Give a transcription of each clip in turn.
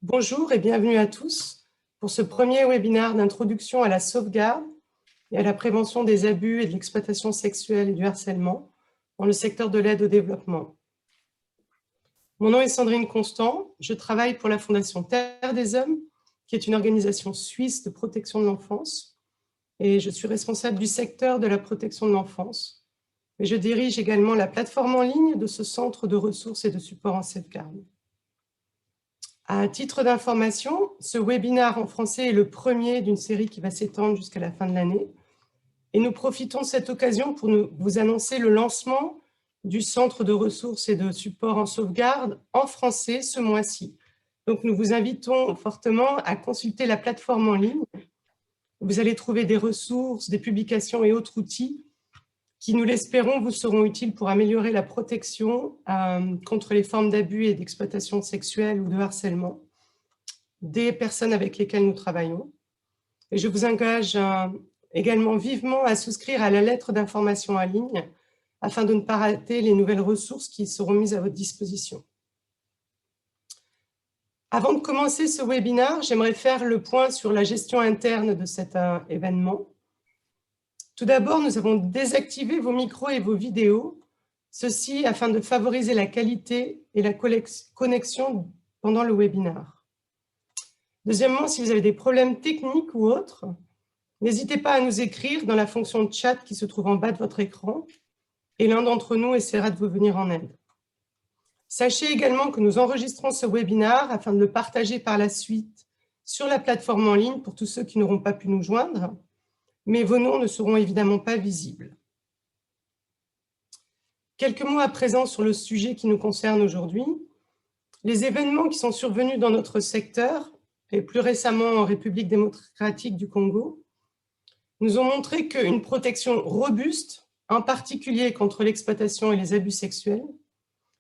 Bonjour et bienvenue à tous pour ce premier webinaire d'introduction à la sauvegarde et à la prévention des abus et de l'exploitation sexuelle et du harcèlement dans le secteur de l'aide au développement. Mon nom est Sandrine Constant, je travaille pour la Fondation Terre des Hommes, qui est une organisation suisse de protection de l'enfance, et je suis responsable du secteur de la protection de l'enfance. Et je dirige également la plateforme en ligne de ce centre de ressources et de support en sauvegarde. À titre d'information, ce webinaire en français est le premier d'une série qui va s'étendre jusqu'à la fin de l'année. Et nous profitons de cette occasion pour vous annoncer le lancement du centre de ressources et de support en sauvegarde en français ce mois-ci. Donc nous vous invitons fortement à consulter la plateforme en ligne. Vous allez trouver des ressources, des publications et autres outils qui, nous l'espérons, vous seront utiles pour améliorer la protection contre les formes d'abus et d'exploitation sexuelle ou de harcèlement des personnes avec lesquelles nous travaillons. Et je vous engage également vivement à souscrire à la lettre d'information en ligne afin de ne pas rater les nouvelles ressources qui seront mises à votre disposition. Avant de commencer ce webinaire, j'aimerais faire le point sur la gestion interne de cet événement. Tout d'abord, nous avons désactivé vos micros et vos vidéos, ceci afin de favoriser la qualité et la connexion pendant le webinaire. Deuxièmement, si vous avez des problèmes techniques ou autres, n'hésitez pas à nous écrire dans la fonction de chat qui se trouve en bas de votre écran et l'un d'entre nous essaiera de vous venir en aide. Sachez également que nous enregistrons ce webinaire afin de le partager par la suite sur la plateforme en ligne pour tous ceux qui n'auront pas pu nous joindre, mais vos noms ne seront évidemment pas visibles. Quelques mots à présent sur le sujet qui nous concerne aujourd'hui. Les événements qui sont survenus dans notre secteur, et plus récemment en République démocratique du Congo, nous ont montré qu'une protection robuste, en particulier contre l'exploitation et les abus sexuels,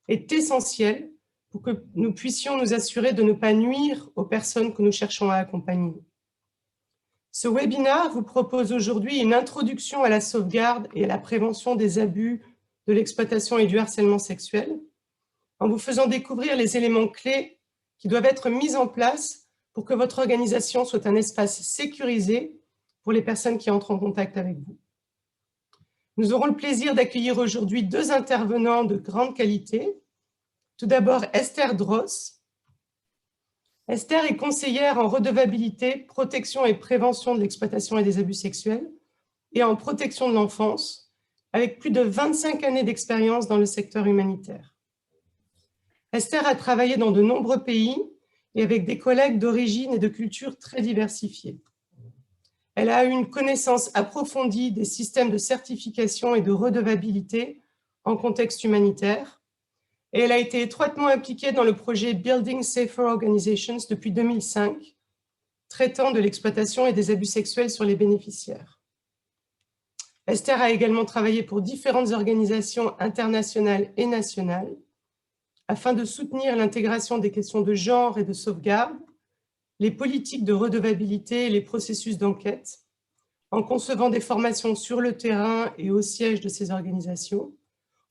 est essentielle pour que nous puissions nous assurer de ne pas nuire aux personnes que nous cherchons à accompagner. Ce webinaire vous propose aujourd'hui une introduction à la sauvegarde et à la prévention des abus, de l'exploitation et du harcèlement sexuel, en vous faisant découvrir les éléments clés qui doivent être mis en place pour que votre organisation soit un espace sécurisé pour les personnes qui entrent en contact avec vous. Nous aurons le plaisir d'accueillir aujourd'hui deux intervenants de grande qualité. Tout d'abord, Esther Dross. Esther est conseillère en redevabilité, protection et prévention de l'exploitation et des abus sexuels et en protection de l'enfance, avec plus de 25 années d'expérience dans le secteur humanitaire. Esther a travaillé dans de nombreux pays et avec des collègues d'origine et de cultures très diversifiées. Elle a eu une connaissance approfondie des systèmes de certification et de redevabilité en contexte humanitaire, et elle a été étroitement impliquée dans le projet Building Safer Organizations depuis 2005, traitant de l'exploitation et des abus sexuels sur les bénéficiaires. Esther a également travaillé pour différentes organisations internationales et nationales afin de soutenir l'intégration des questions de genre et de sauvegarde, les politiques de redevabilité et les processus d'enquête, en concevant des formations sur le terrain et au siège de ces organisations,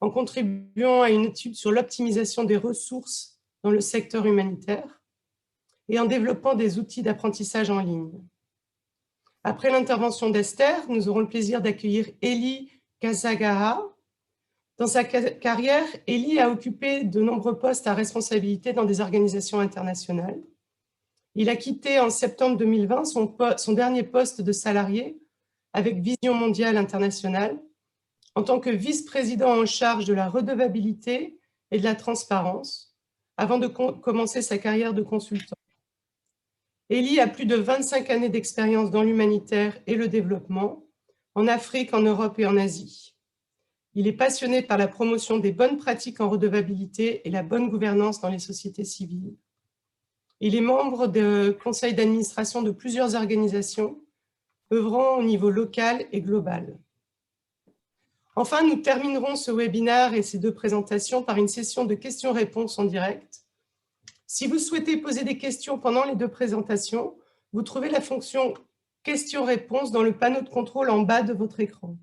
en contribuant à une étude sur l'optimisation des ressources dans le secteur humanitaire et en développant des outils d'apprentissage en ligne. Après l'intervention d'Esther, nous aurons le plaisir d'accueillir Eli Kasagaha. Dans sa carrière, Eli a occupé de nombreux postes à responsabilité dans des organisations internationales. Il a quitté en septembre 2020 son dernier poste de salarié avec Vision Mondiale Internationale, en tant que vice-président en charge de la redevabilité et de la transparence, avant de commencer sa carrière de consultant. Eli a plus de 25 années d'expérience dans l'humanitaire et le développement, en Afrique, en Europe et en Asie. Il est passionné par la promotion des bonnes pratiques en redevabilité et la bonne gouvernance dans les sociétés civiles. Il est membre du conseil d'administration de plusieurs organisations, œuvrant au niveau local et global. Enfin, nous terminerons ce webinaire et ces deux présentations par une session de questions-réponses en direct. Si vous souhaitez poser des questions pendant les deux présentations, vous trouvez la fonction questions-réponses dans le panneau de contrôle en bas de votre écran.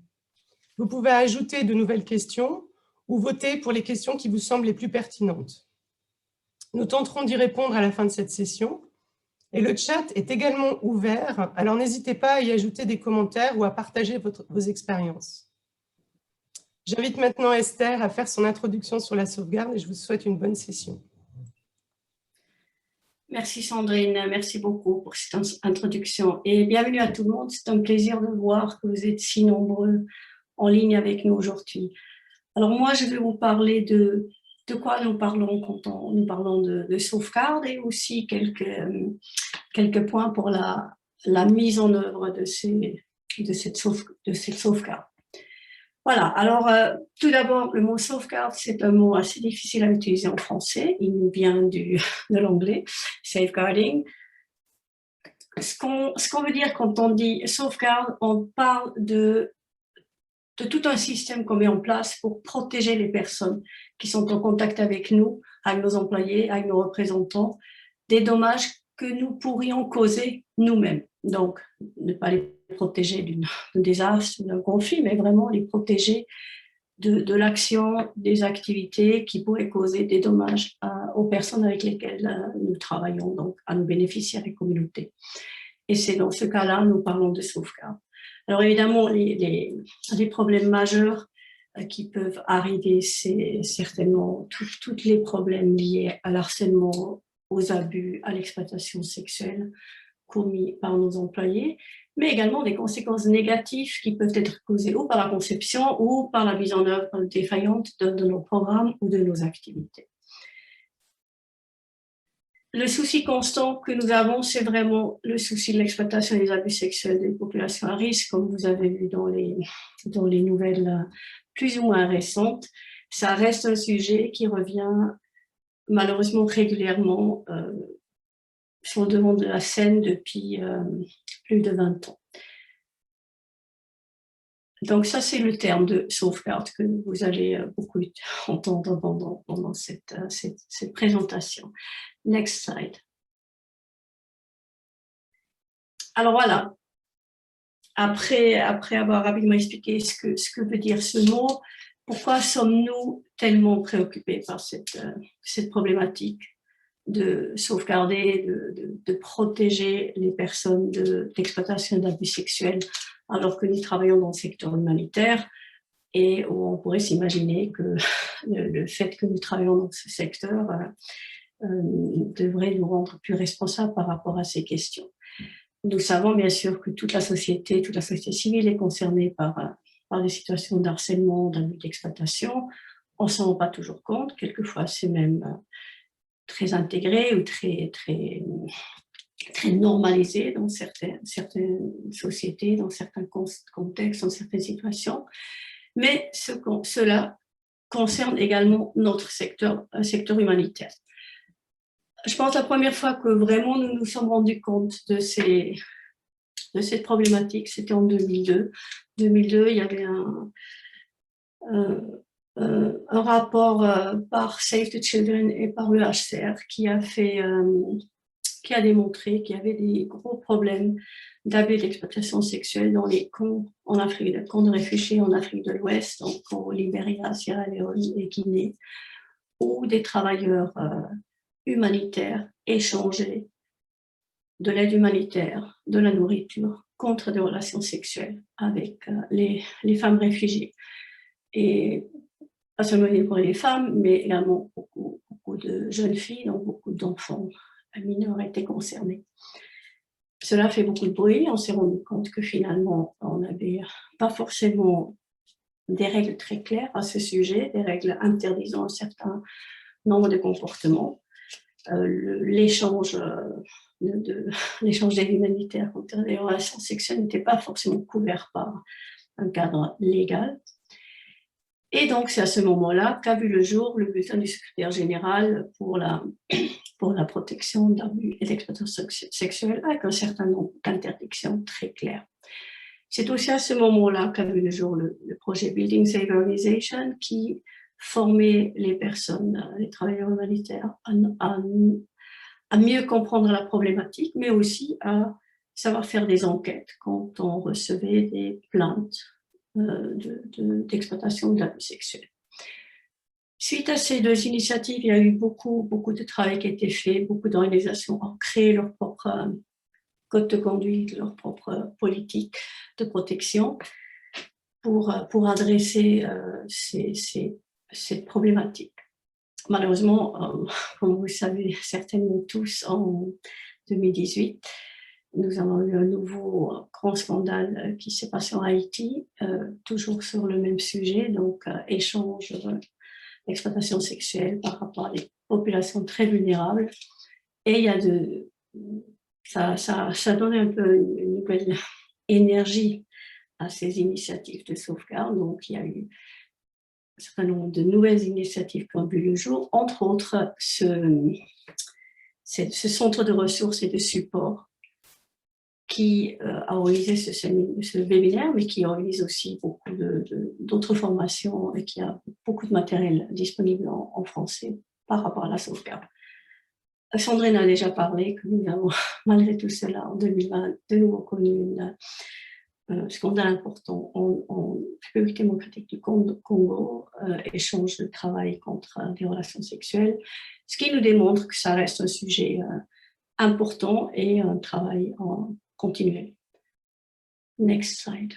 Vous pouvez ajouter de nouvelles questions ou voter pour les questions qui vous semblent les plus pertinentes. Nous tenterons d'y répondre à la fin de cette session. Et le chat est également ouvert, alors n'hésitez pas à y ajouter des commentaires ou à partager vos expériences. J'invite maintenant Esther à faire son introduction sur la sauvegarde et je vous souhaite une bonne session. Merci Sandrine, merci beaucoup pour cette introduction et bienvenue à tout le monde. C'est un plaisir de voir que vous êtes si nombreux en ligne avec nous aujourd'hui. Alors moi, je vais vous parler de quoi nous parlons quand nous parlons de sauvegarde et aussi quelques points pour la mise en œuvre de cette sauvegarde. Voilà, alors tout d'abord, le mot sauvegarde, c'est un mot assez difficile à utiliser en français. Il nous vient de l'anglais, safeguarding. Ce qu'on veut dire quand on dit sauvegarde, on parle de tout un système qu'on met en place pour protéger les personnes qui sont en contact avec nous, avec nos employés, avec nos représentants, des dommages que nous pourrions causer nous-mêmes. Donc, ne pas les protéger d'un désastre, d'un conflit, mais vraiment les protéger de l'action, des activités qui pourraient causer des dommages aux personnes avec lesquelles nous travaillons, donc à nos bénéficiaires et communautés. Et c'est dans ce cas-là, nous parlons de sauvegarde. Alors évidemment, les problèmes majeurs qui peuvent arriver, c'est certainement tous les problèmes liés à l'harcèlement, aux abus, à l'exploitation sexuelle commis par nos employés, mais également des conséquences négatives qui peuvent être causées ou par la conception ou par la mise en œuvre défaillante de nos programmes ou de nos activités. Le souci constant que nous avons, c'est vraiment le souci de l'exploitation et des abus sexuels des populations à risque, comme vous avez vu dans les nouvelles plus ou moins récentes. Ça reste un sujet qui revient malheureusement régulièrement sur le devant de la scène depuis plus de 20 ans. Donc ça, c'est le terme de sauvegarde que vous allez beaucoup entendre pendant cette présentation. Next slide. Alors voilà, après avoir rapidement expliqué ce que veut dire ce mot, pourquoi sommes-nous tellement préoccupés par cette problématique de sauvegarder, de protéger les personnes d'exploitation et d'abus sexuels alors que nous travaillons dans le secteur humanitaire et où on pourrait s'imaginer que le fait que nous travaillons dans ce secteur devrait nous rendre plus responsables par rapport à ces questions. Nous savons bien sûr que toute la société civile est concernée par des situations de harcèlement, d'abus d'exploitation. On ne s'en rend pas toujours compte, quelquefois c'est même très intégré ou très normalisé dans certaines sociétés, dans certains contextes, dans certaines situations. Mais cela concerne également notre secteur, un secteur humanitaire. Je pense la première fois que vraiment nous nous sommes rendus compte de cette problématique, c'était en 2002. 2002, il y avait un rapport par Save the Children et par le HCR qui a démontré qu'il y avait des gros problèmes d'abus et d'exploitation sexuelle dans les camps en Afrique, les camps de réfugiés en Afrique de l'Ouest, donc au Libéria, Sierra Leone et Guinée, où des travailleurs humanitaires échangeaient de l'aide humanitaire, de la nourriture, contre des relations sexuelles avec les femmes réfugiées. Et pas seulement pour les femmes, mais également beaucoup de jeunes filles, donc beaucoup d'enfants mineurs étaient concernés. Cela fait beaucoup de bruit, on s'est rendu compte que finalement, on n'avait pas forcément des règles très claires à ce sujet, des règles interdisant un certain nombre de comportements. L'échange d'aide humanitaire contre les relations sexuelles n'était pas forcément couvert par un cadre légal. Et donc, c'est à ce moment-là qu'a vu le jour le bulletin du secrétaire général pour la protection d'abus et d'exploitation sexuelle avec un certain nombre d'interdictions très claires. C'est aussi à ce moment-là qu'a vu le jour le projet Building Safe Organization qui formait les personnes, les travailleurs humanitaires à mieux comprendre la problématique, mais aussi à savoir faire des enquêtes quand on recevait des plaintes d'exploitation ou d'abus sexuels. Suite à ces deux initiatives, il y a eu beaucoup de travail qui a été fait, beaucoup d'organisations ont créé leur propre code de conduite, leur propre politique de protection pour adresser cette problématique. Malheureusement, comme vous le savez certainement tous, en 2018, nous avons eu un nouveau grand scandale qui s'est passé en Haïti, toujours sur le même sujet, donc échange d'exploitation sexuelle par rapport à des populations très vulnérables. Et il y a ça donne un peu une nouvelle énergie à ces initiatives de sauvegarde. Donc, il y a eu un certain nombre de nouvelles initiatives qui ont vu le jour, entre autres ce centre de ressources et de support qui a organisé ce webinaire, mais qui organise aussi beaucoup d'autres formations et qui a beaucoup de matériel disponible en français par rapport à la sauvegarde. Sandrine a déjà parlé que nous avons, malgré tout cela, en 2020, de nouveau connu un scandale important en République démocratique du Congo, échange de travail contre des relations sexuelles, ce qui nous démontre que ça reste un sujet important et un travail continuel. Next slide.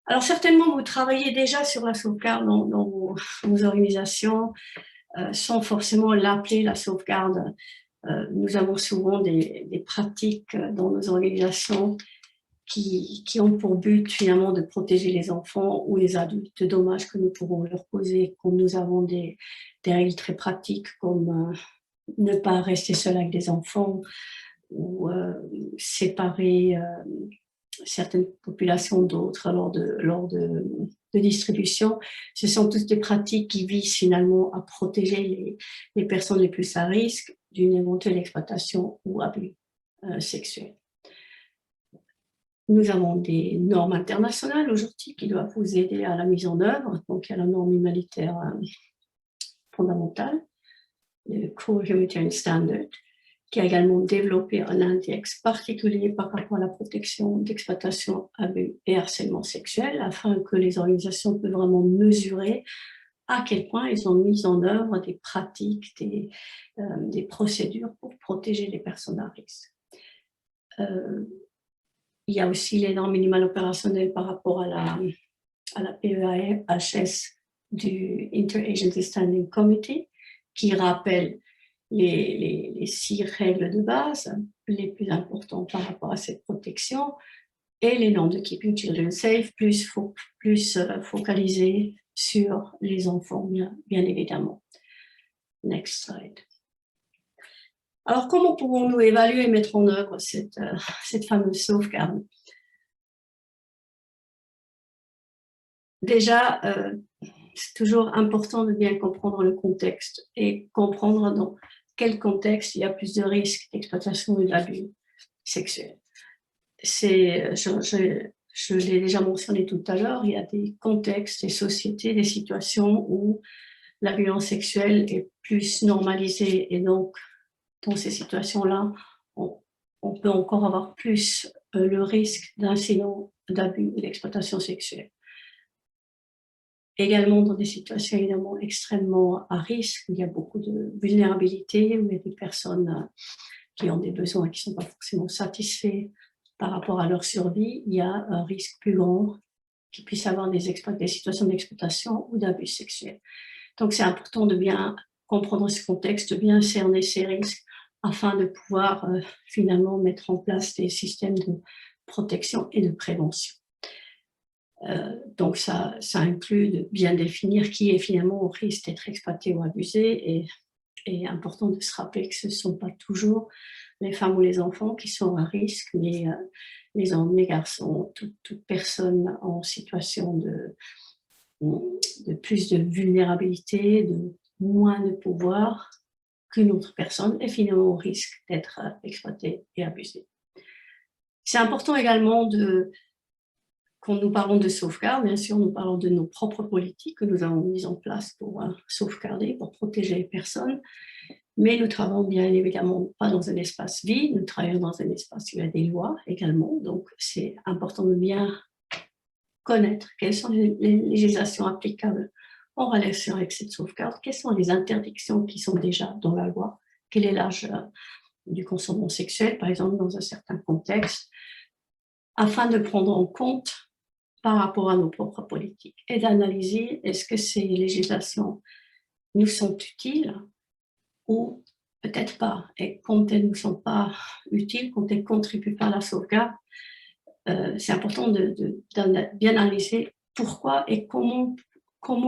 Alors certainement, vous travaillez déjà sur la sauvegarde dans vos organisations, sans forcément l'appeler la sauvegarde. Nous avons souvent des pratiques dans nos organisations qui ont pour but finalement de protéger les enfants ou les adultes de dommages que nous pourrons leur causer, comme nous avons des règles très pratiques comme ne pas rester seul avec des enfants ou séparer certaines populations d'autres lors de distribution. Ce sont toutes des pratiques qui visent finalement à protéger les personnes les plus à risque d'une éventuelle exploitation ou abus sexuel. Nous avons des normes internationales aujourd'hui qui doivent vous aider à la mise en œuvre. Donc, il y a la norme humanitaire fondamentale, le Core Humanitarian Standard, qui a également développé un index particulier par rapport à la protection d'exploitation, abus et harcèlement sexuel, afin que les organisations puissent vraiment mesurer à quel point ils ont mis en œuvre des pratiques, des procédures pour protéger les personnes à risque. Il y a aussi les normes minimales opérationnelles par rapport à la PEAHS du Interagency Standing Committee, qui rappelle les 6 règles de base les plus importantes par rapport à cette protection, et les normes de Keeping Children Safe, plus focalisées sur les enfants, bien évidemment. Next slide. Alors, comment pouvons-nous évaluer et mettre en œuvre cette fameuse sauvegarde? Déjà, c'est toujours important de bien comprendre le contexte et comprendre dans quel contexte il y a plus de risques d'exploitation et d'abus sexuels. Je l'ai déjà mentionné tout à l'heure, il y a des contextes, des sociétés, des situations où la violence sexuelle est plus normalisée et donc, dans ces situations-là, on peut encore avoir plus le risque d'incidents d'abus et d'exploitation sexuelle. Également dans des situations évidemment extrêmement à risque, où il y a beaucoup de vulnérabilité, où il y a des personnes qui ont des besoins qui ne sont pas forcément satisfaits par rapport à leur survie, il y a un risque plus grand qu'il puisse avoir des situations d'exploitation ou d'abus sexuels. Donc c'est important de bien comprendre ce contexte, de bien cerner ces risques afin de pouvoir finalement mettre en place des systèmes de protection et de prévention. Donc ça inclut de bien définir qui est finalement au risque d'être exploité ou abusé, et important de se rappeler que ce ne sont pas toujours les femmes ou les enfants qui sont à risque, mais les hommes, les garçons, toute personne en situation de plus de vulnérabilité, de moins de pouvoir qu'une autre personne est finalement au risque d'être exploitée et abusée. C'est important également quand nous parlons de sauvegarde, bien sûr, nous parlons de nos propres politiques que nous avons mises en place pour sauvegarder, pour protéger les personnes, mais nous travaillons bien évidemment pas dans un espace vide, nous travaillons dans un espace où il y a des lois également, donc c'est important de bien connaître quelles sont les législations applicables en relation avec cette sauvegarde, quelles sont les interdictions qui sont déjà dans la loi, quel est l'âge du consentement sexuel, par exemple, dans un certain contexte, afin de prendre en compte par rapport à nos propres politiques et d'analyser est-ce que ces législations nous sont utiles ou peut-être pas. Et quand elles ne sont pas utiles, quand elles ne contribuent pas à la sauvegarde, c'est important de bien analyser pourquoi et comment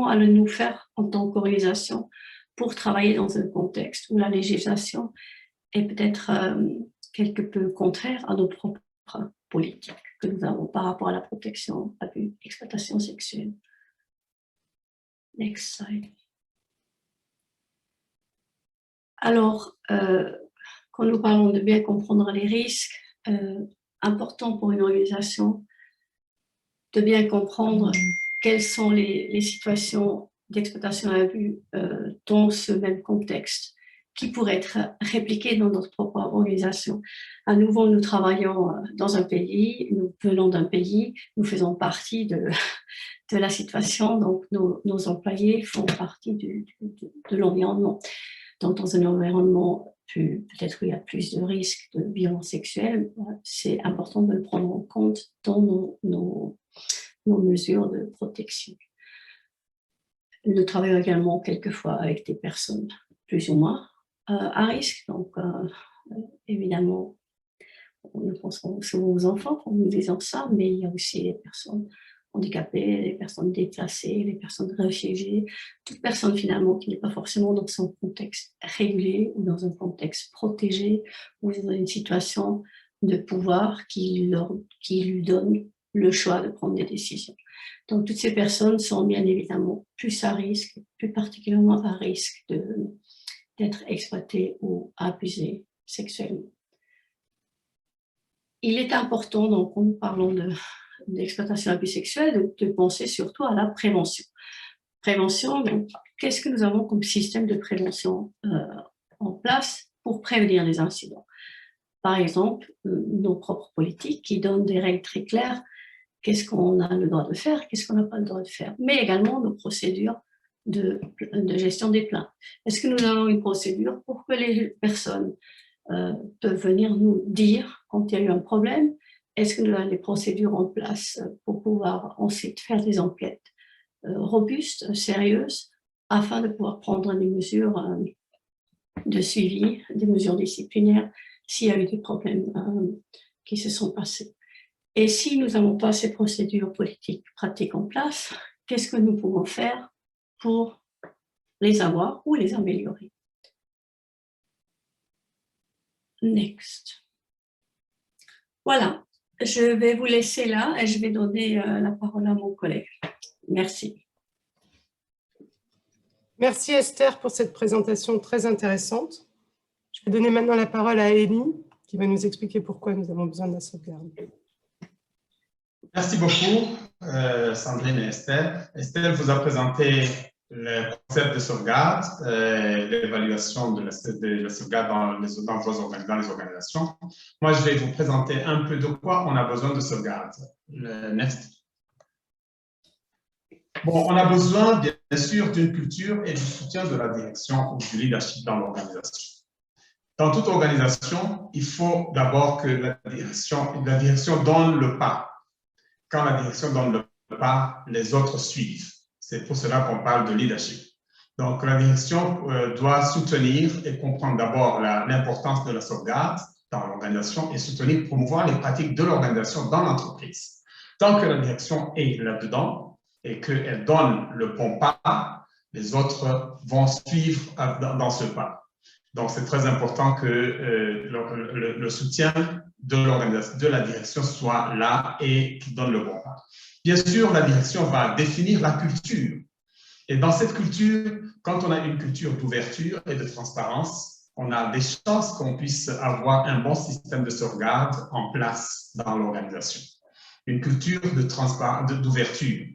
allons-nous faire en tant qu'organisation pour travailler dans un contexte où la législation est peut-être quelque peu contraire à nos propres politiques que nous avons par rapport à la protection, à l'exploitation sexuelle. Next slide. Alors, quand nous parlons de bien comprendre les risques, important pour une organisation de bien comprendre quelles sont les situations d'exploitation à vue dans ce même contexte qui pourraient être répliquées dans notre propre organisation. À nouveau, nous travaillons dans un pays, nous venons d'un pays, nous faisons partie de la situation, donc nos employés font partie de l'environnement. Donc, dans un environnement peut-être où il y a plus de risques de violence sexuelle, c'est important de le prendre en compte dans nos mesures de protection. Nous travaillons également quelquefois avec des personnes plus ou moins à risque, donc évidemment, nous pensons souvent aux enfants en nous disant ça, mais il y a aussi les personnes handicapées, les personnes déplacées, les personnes réfugiées, toute personne finalement qui n'est pas forcément dans son contexte régulé ou dans un contexte protégé ou dans une situation de pouvoir qui lui donne le choix de prendre des décisions. Donc toutes ces personnes sont bien évidemment plus à risque, plus particulièrement à risque d'être exploitées ou abusées sexuellement. Il est important, donc, quand nous parlons d'exploitation d'abus sexuels, de penser surtout à la prévention. Prévention, donc, qu'est-ce que nous avons comme système de prévention en place pour prévenir les incidents? Par exemple, nos propres politiques qui donnent des règles très claires, qu'est-ce qu'on a le droit de faire, qu'est-ce qu'on n'a pas le droit de faire, mais également nos procédures de gestion des plaintes. Est-ce que nous avons une procédure pour que les personnes peuvent venir nous dire quand il y a eu un problème? Est-ce que nous avons des procédures en place pour pouvoir ensuite faire des enquêtes robustes, sérieuses, afin de pouvoir prendre des mesures de suivi, des mesures disciplinaires, s'il y a eu des problèmes qui se sont passés? Et si nous n'avons pas ces procédures politiques pratiques en place, qu'est-ce que nous pouvons faire pour les avoir ou les améliorer? Next. Voilà, je vais vous laisser là et je vais donner la parole à mon collègue. Merci. Merci Esther pour cette présentation très intéressante. Je vais donner maintenant la parole à Élie qui va nous expliquer pourquoi nous avons besoin de la sauvegarde. Merci beaucoup, Sandrine et Esther. Esther vous a présenté le concept de sauvegarde, l'évaluation de la sauvegarde dans les organisations. Moi, je vais vous présenter un peu de quoi on a besoin de sauvegarde. Next. Bon, on a besoin, bien sûr, d'une culture et du soutien de la direction ou du leadership dans l'organisation. Dans toute organisation, il faut d'abord que la direction donne le pas. Quand la direction donne le pas, les autres suivent. C'est pour cela qu'on parle de leadership. Donc, la direction doit soutenir et comprendre d'abord l'importance de la sauvegarde dans l'organisation et soutenir, promouvoir les pratiques de l'organisation dans l'entreprise. Tant que la direction est là-dedans et qu'elle donne le bon pas, les autres vont suivre dans ce pas. Donc, c'est très important que le soutien de la direction soit là et qu'il donne le bon pas. Bien sûr, la direction va définir la culture. Et dans cette culture, quand on a une culture d'ouverture et de transparence, on a des chances qu'on puisse avoir un bon système de sauvegarde en place dans l'organisation. Une culture d'ouverture,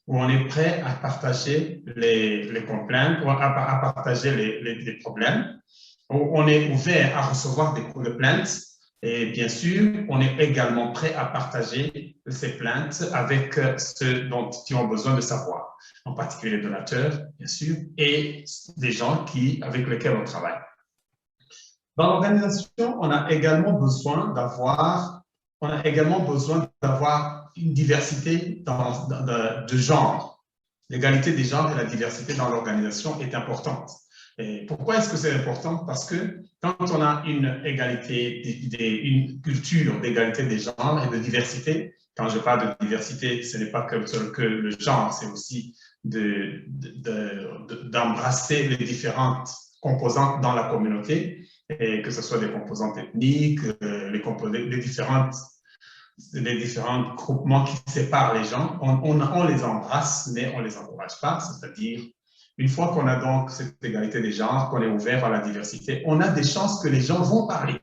où on est prêt à partager les complaintes, ou à partager les problèmes, où on est ouvert à recevoir des plaintes, Et bien sûr, on est également prêt à partager ces plaintes avec ceux qui ont besoin de savoir, en particulier les donateurs, bien sûr, et des gens avec lesquels on travaille. Dans l'organisation, on a également besoin d'avoir une diversité de genre. L'égalité des genres et la diversité dans l'organisation est importante. Et pourquoi est-ce que c'est important? Parce que quand on a une culture d'égalité des genres et de diversité, quand je parle de diversité, ce n'est pas que le genre, c'est aussi d'embrasser les différentes composantes dans la communauté, et que ce soit des composantes ethniques, les différents groupements qui séparent les gens, on les embrasse, mais on ne les encourage pas, c'est-à-dire une fois qu'on a donc cette égalité des genres, qu'on est ouvert à la diversité, on a des chances que les gens vont parler,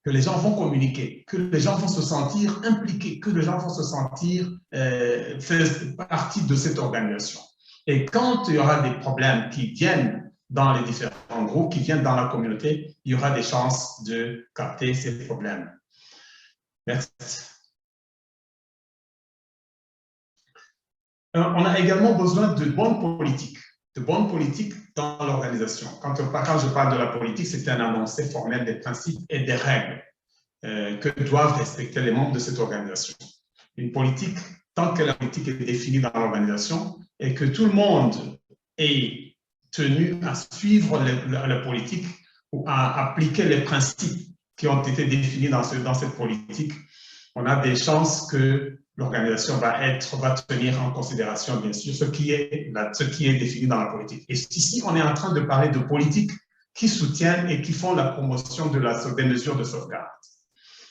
que les gens vont communiquer, que les gens vont se sentir impliqués, que les gens vont se sentir faire partie de cette organisation. Et quand il y aura des problèmes qui viennent dans les différents groupes, qui viennent dans la communauté, il y aura des chances de capter ces problèmes. Merci. On a également besoin de bonnes politiques dans l'organisation. Quand je parle de la politique, c'est un annoncé formel des principes et des règles que doivent respecter les membres de cette organisation. Une politique, tant que la politique est définie dans l'organisation et que tout le monde est tenu à suivre la politique ou à appliquer les principes qui ont été définis dans cette politique, on a des chances que l'organisation va tenir en considération, bien sûr, ce qui est défini dans la politique. Et ici, on est en train de parler de politiques qui soutiennent et qui font la promotion des mesures de sauvegarde.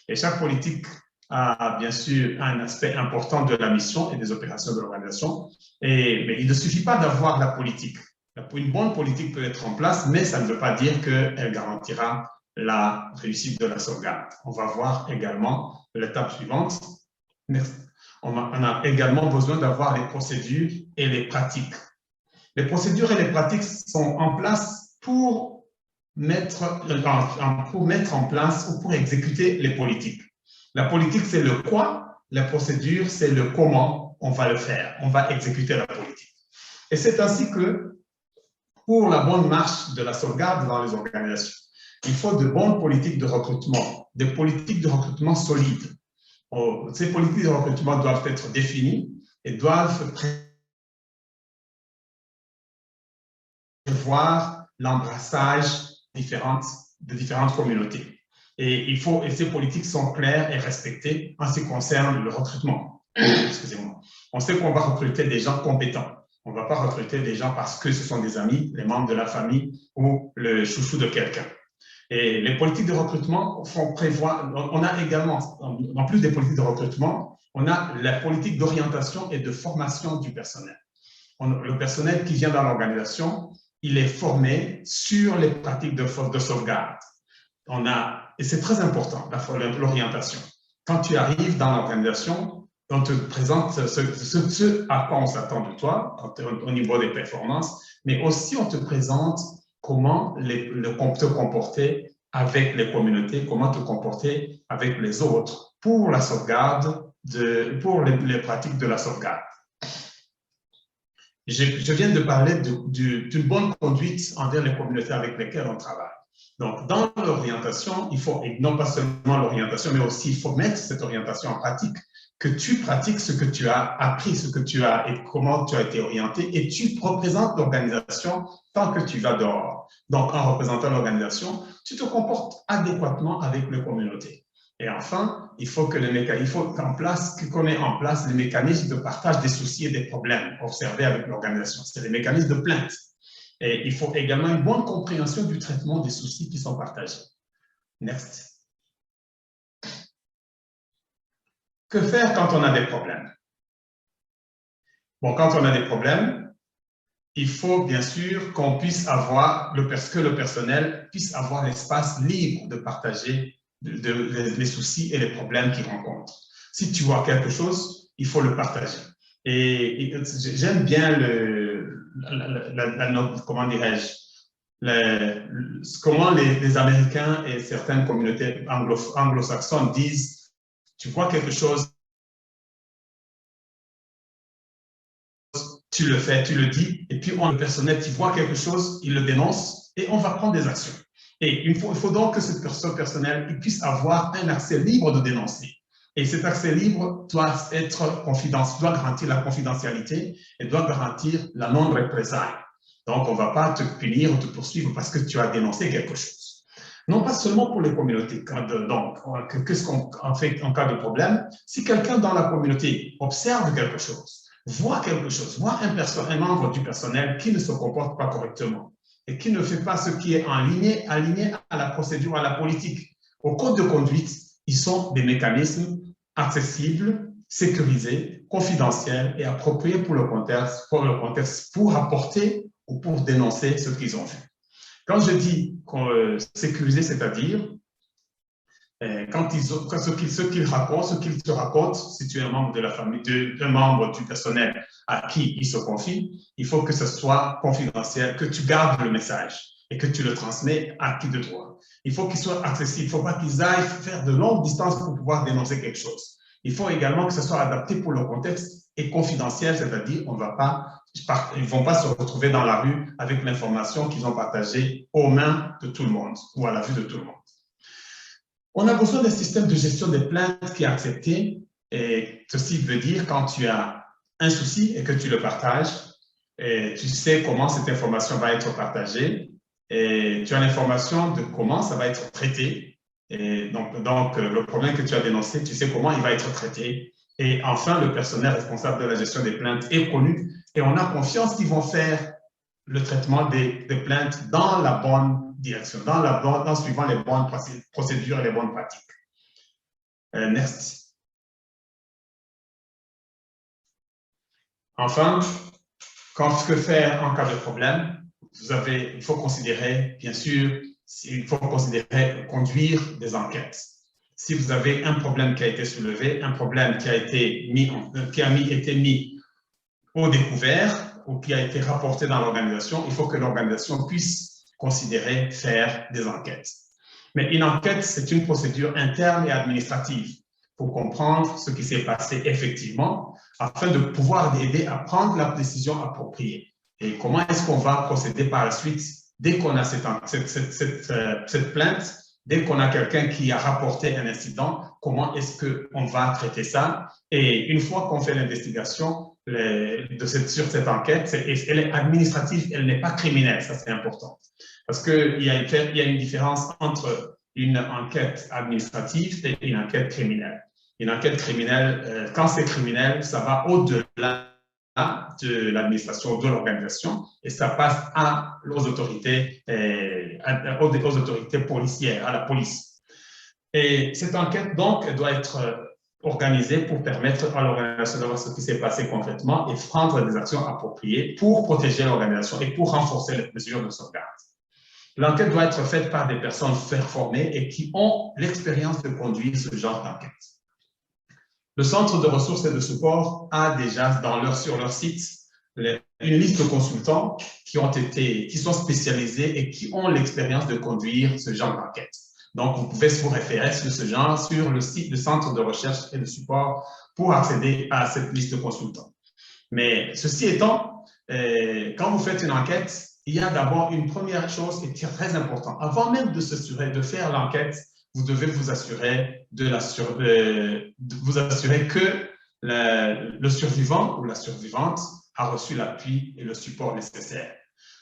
Et chaque politique a, bien sûr, un aspect important de la mission et des opérations de l'organisation. Mais il ne suffit pas d'avoir la politique. Une bonne politique peut être en place, mais ça ne veut pas dire qu'elle garantira la réussite de la sauvegarde. On va voir également l'étape suivante. Merci. On a également besoin d'avoir les procédures et les pratiques. Les procédures et les pratiques sont en place pour mettre en place ou pour exécuter les politiques. La politique, c'est le quoi, la procédure, c'est le comment on va le faire, on va exécuter la politique. Et c'est ainsi que, pour la bonne marche de la sauvegarde dans les organisations, il faut de bonnes politiques de recrutement, des politiques de recrutement solides. Ces politiques de recrutement doivent être définies et doivent prévoir l'embrassage de différentes communautés. Et ces politiques sont claires et respectées en ce qui concerne le recrutement. Excusez-moi. On sait qu'on va recruter des gens compétents. On ne va pas recruter des gens parce que ce sont des amis, les membres de la famille ou le chouchou de quelqu'un. Et les politiques de recrutement on a également, en plus des politiques de recrutement, on a la politique d'orientation et de formation du personnel. Le personnel qui vient dans l'organisation, il est formé sur les pratiques de sauvegarde. Et c'est très important, l'orientation. Quand tu arrives dans l'organisation, on te présente ce à quoi on s'attend de toi au niveau des performances, mais aussi on te présente comment te comporter avec les communautés, comment te comporter avec les autres pour la sauvegarde, pour les pratiques de la sauvegarde. Je viens de parler d'une bonne conduite envers les communautés avec lesquelles on travaille. Donc, dans l'orientation, il faut, et non pas seulement l'orientation, mais aussi il faut mettre cette orientation en pratique, que tu pratiques ce que tu as appris, ce que tu as et comment tu as été orienté, et tu représentes l'organisation tant que tu vas dehors. Donc, en représentant l'organisation, tu te comportes adéquatement avec les communautés. Et enfin, il faut qu'on ait en place les mécanismes de partage des soucis et des problèmes observés avec l'organisation. C'est les mécanismes de plainte. Et il faut également une bonne compréhension du traitement des soucis qui sont partagés. Next. Que faire quand on a des problèmes? Bon, quand on a des problèmes, il faut bien sûr qu'on puisse avoir, que le personnel puisse avoir l'espace libre de partager les soucis et les problèmes qu'ils rencontrent. Si tu vois quelque chose, il faut le partager. Et j'aime bien comment dirais-je, comment les Américains et certaines communautés anglo-saxonnes disent, tu vois quelque chose, tu le fais, tu le dis, et puis le personnel qui voit quelque chose, il le dénonce et on va prendre des actions. Et il faut donc que cette personne personnelle puisse avoir un accès libre de dénoncer. Et cet accès libre doit être doit garantir la confidentialité et doit garantir la non-représailles. Donc, on ne va pas te punir ou te poursuivre parce que tu as dénoncé quelque chose. Non pas seulement pour les communautés. Donc, qu'est-ce qu'on fait en cas de problème? Si quelqu'un dans la communauté observe quelque chose, voit quelque chose, voit un membre du personnel qui ne se comporte pas correctement et qui ne fait pas ce qui est aligné à la procédure, à la politique, au code de conduite, ils sont des mécanismes accessibles, sécurisés, confidentiels et appropriés pour le contexte, pour apporter ou pour dénoncer ce qu'ils ont vu. Quand je dis sécurisé, c'est-à-dire ce qu'ils racontent, ce qu'ils te racontent, si tu es un membre de la famille, un membre du personnel à qui ils se confient, il faut que ce soit confidentiel, que tu gardes le message et que tu le transmets à qui de droit. Il faut qu'il soit accessible, il ne faut pas qu'ils aillent faire de longues distances pour pouvoir dénoncer quelque chose. Il faut également que ce soit adapté pour le contexte et confidentiel, c'est-à-dire ils ne vont pas se retrouver dans la rue avec l'information qu'ils ont partagée aux mains de tout le monde ou à la vue de tout le monde. On a besoin d'un système de gestion des plaintes qui est accepté. Et ceci veut dire quand tu as un souci et que tu le partages, et tu sais comment cette information va être partagée et tu as l'information de comment ça va être traité. Et donc, le problème que tu as dénoncé, tu sais comment il va être traité. Et enfin, le personnel responsable de la gestion des plaintes est connu et on a confiance qu'ils vont faire le traitement des plaintes dans la bonne direction, en suivant les bonnes procédures et les bonnes pratiques. Next. Enfin, que faire en cas de problème? Il faut considérer, bien sûr, conduire des enquêtes. Si vous avez un problème qui a été soulevé, un problème qui a été mis au découvert ou qui a été rapporté dans l'organisation, il faut que l'organisation puisse considérer faire des enquêtes. Mais une enquête, c'est une procédure interne et administrative pour comprendre ce qui s'est passé effectivement afin de pouvoir aider à prendre la décision appropriée. Et comment est-ce qu'on va procéder par la suite dès qu'on a cette plainte, dès qu'on a quelqu'un qui a rapporté un incident, comment est-ce qu'on va traiter ça? Et une fois qu'on fait l'investigation sur cette enquête, elle est administrative, elle n'est pas criminelle, ça c'est important. Parce qu'il y a une différence entre une enquête administrative et une enquête criminelle. Une enquête criminelle, quand c'est criminel, ça va au-delà de l'administration, de l'organisation, et ça passe aux autorités policières, à la police. Et cette enquête, donc, elle doit être organisée pour permettre à l'organisation de voir ce qui s'est passé concrètement et prendre des actions appropriées pour protéger l'organisation et pour renforcer les mesures de sauvegarde. L'enquête doit être faite par des personnes formées et qui ont l'expérience de conduire ce genre d'enquête. Le Centre de ressources et de support a déjà sur leur site une liste de consultants qui sont spécialisés et qui ont l'expérience de conduire ce genre d'enquête. Donc, vous pouvez vous référer sur le site du Centre de recherche et de support pour accéder à cette liste de consultants. Mais ceci étant, quand vous faites une enquête, il y a d'abord une première chose qui est très importante. Avant même de faire l'enquête, vous devez vous assurer que le survivant ou la survivante a reçu l'appui et le support nécessaire.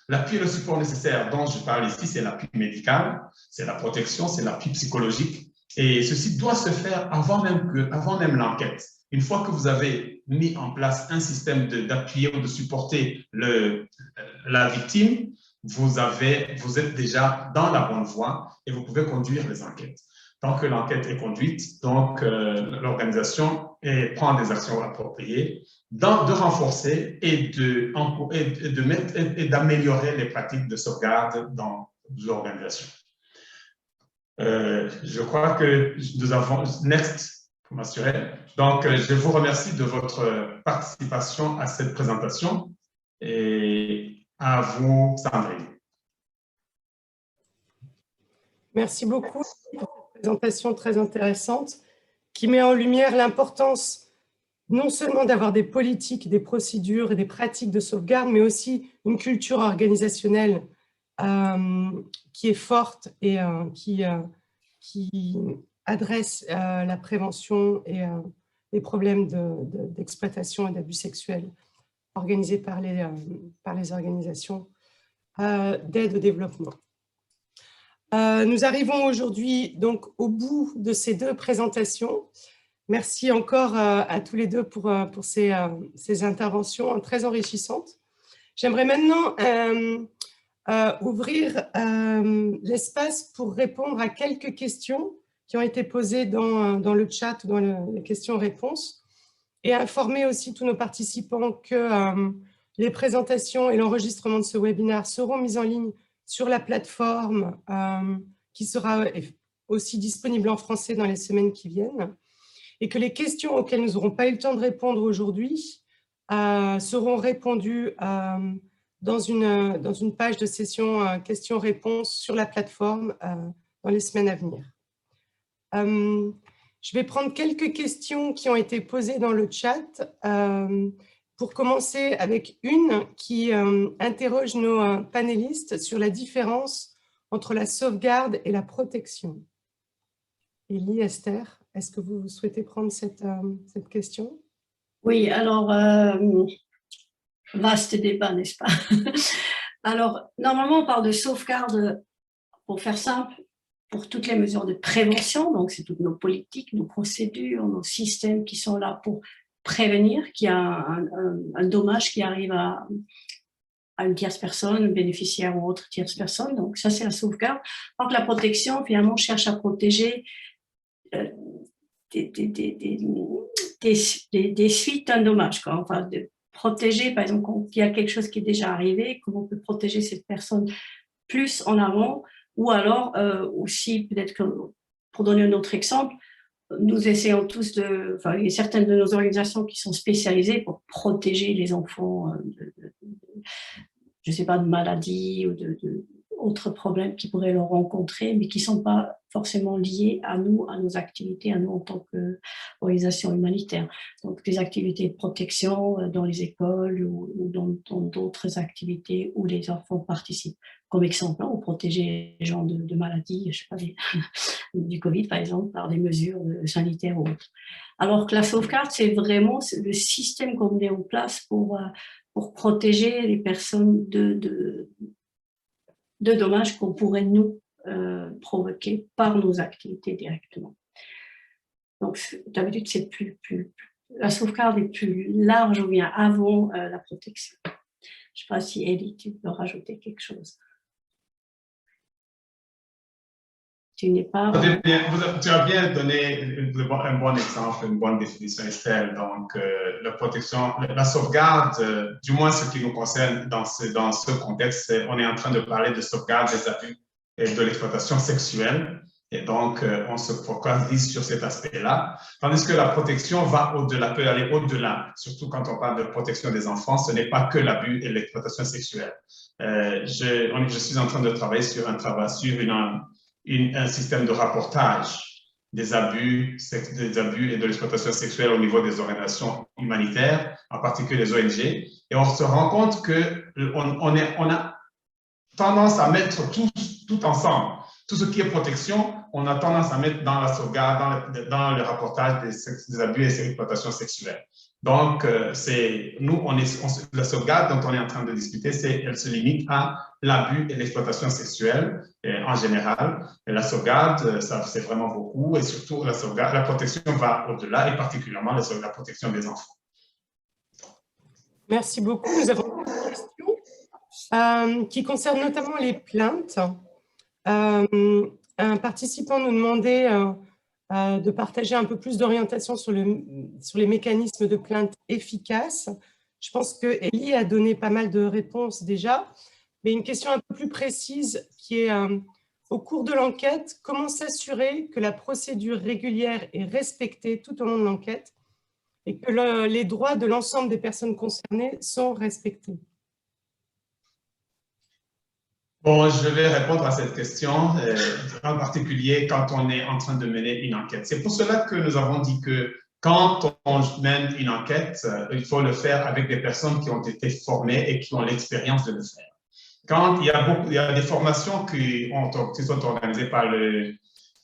L'appui et le support nécessaire dont je parle ici, c'est l'appui médical, c'est la protection, c'est l'appui psychologique. Et ceci doit se faire avant même l'enquête. Une fois que vous avez mis en place un système d'appuyer ou de supporter la victime, vous êtes déjà dans la bonne voie et vous pouvez conduire les enquêtes. Tant que l'enquête est conduite, donc l'organisation prend des actions appropriées de renforcer et d'améliorer les pratiques de sauvegarde dans l'organisation. Je crois que nous avons next pour m'assurer. Donc, je vous remercie de votre participation à cette présentation et à vous, Sandrine. Merci beaucoup pour cette présentation très intéressante qui met en lumière l'importance non seulement d'avoir des politiques, des procédures et des pratiques de sauvegarde, mais aussi une culture organisationnelle qui est forte et qui adresse la prévention et les problèmes d'exploitation et d'abus sexuels organisés par les organisations d'aide au développement. Nous arrivons aujourd'hui donc au bout de ces deux présentations. Merci encore à tous les deux pour ces interventions très enrichissantes. J'aimerais maintenant ouvrir l'espace pour répondre à quelques questions qui ont été posées dans le chat, dans les questions-réponses, et informer aussi tous nos participants que les présentations et l'enregistrement de ce webinaire seront mis en ligne sur la plateforme qui sera aussi disponible en français dans les semaines qui viennent, et que les questions auxquelles nous n'aurons pas eu le temps de répondre aujourd'hui seront répondues dans une page de session questions-réponses sur la plateforme dans les semaines à venir. Je vais prendre quelques questions qui ont été posées dans le chat, pour commencer avec une qui interroge nos panélistes sur la différence entre la sauvegarde et la protection. Élie, Esther, est-ce que vous souhaitez prendre cette question? Oui, alors, vaste débat, n'est-ce pas? Alors, normalement, on parle de sauvegarde, pour faire simple, pour toutes les mesures de prévention, donc c'est toutes nos politiques, nos procédures, nos systèmes qui sont là pour prévenir qu'il y a un dommage qui arrive à une tierce personne, bénéficiaire ou autre tierce personne. Donc ça, c'est la sauvegarde. Alors que la protection, finalement, cherche à protéger des suites d'un dommage, quoi. Enfin, de protéger, par exemple, quand il y a quelque chose qui est déjà arrivé, comment on peut protéger cette personne plus en amont, ou alors aussi, peut-être que, pour donner un autre exemple, nous essayons tous enfin, il y a certaines de nos organisations qui sont spécialisées pour protéger les enfants je ne sais pas, de maladies ou d'autres problèmes qui pourraient leur rencontrer, mais qui ne sont pas forcément liés à nous, à nos activités, à nous en tant qu'organisation humanitaire. Donc, des activités de protection dans les écoles ou dans d'autres activités où les enfants participent. Comme exemple, on protéger les gens de maladies, je ne sais pas, du Covid, par exemple, par des mesures sanitaires ou autres. Alors que la sauvegarde, c'est vraiment le système qu'on met en place pour protéger les personnes de dommages qu'on pourrait nous provoquer par nos activités directement. Donc, d'habitude, c'est la sauvegarde est plus large ou bien avant la protection. Je ne sais pas si Elie, tu peux rajouter quelque chose. Tu n'es pas... Tu as bien donné un bon exemple, une bonne définition, Estelle. Donc, la protection, la sauvegarde, du moins ce qui nous concerne dans ce contexte, on est en train de parler de sauvegarde des abus et de l'exploitation sexuelle. Et donc, on se focalise sur cet aspect-là. Tandis que la protection va au-delà, peut aller au-delà. Surtout quand on parle de protection des enfants, ce n'est pas que l'abus et l'exploitation sexuelle. Je suis en train de travailler sur un système de rapportage des abus et de l'exploitation sexuelle au niveau des organisations humanitaires, en particulier les ONG. Et on se rend compte qu'on a tendance à mettre tout ensemble. Tout ce qui est protection, on a tendance à mettre dans la sauvegarde, dans le rapportage des abus et des exploitations sexuelles. Donc, la sauvegarde dont on est en train de discuter, elle se limite à l'abus et l'exploitation sexuelle en général. Et la sauvegarde, c'est vraiment beaucoup. Et surtout, la protection va au-delà, et particulièrement la protection des enfants. Merci beaucoup. Nous avons une question qui concerne notamment les plaintes. Un participant nous demandait de partager un peu plus d'orientation sur les mécanismes de plainte efficaces. Je pense que Élie a donné pas mal de réponses déjà, mais une question un peu plus précise qui est au cours de l'enquête, comment s'assurer que la procédure régulière est respectée tout au long de l'enquête et que les droits de l'ensemble des personnes concernées sont respectés? Bon, je vais répondre à cette question, en particulier quand on est en train de mener une enquête. C'est pour cela que nous avons dit que quand on mène une enquête, il faut le faire avec des personnes qui ont été formées et qui ont l'expérience de le faire. Quand il y a des formations qui sont organisées par le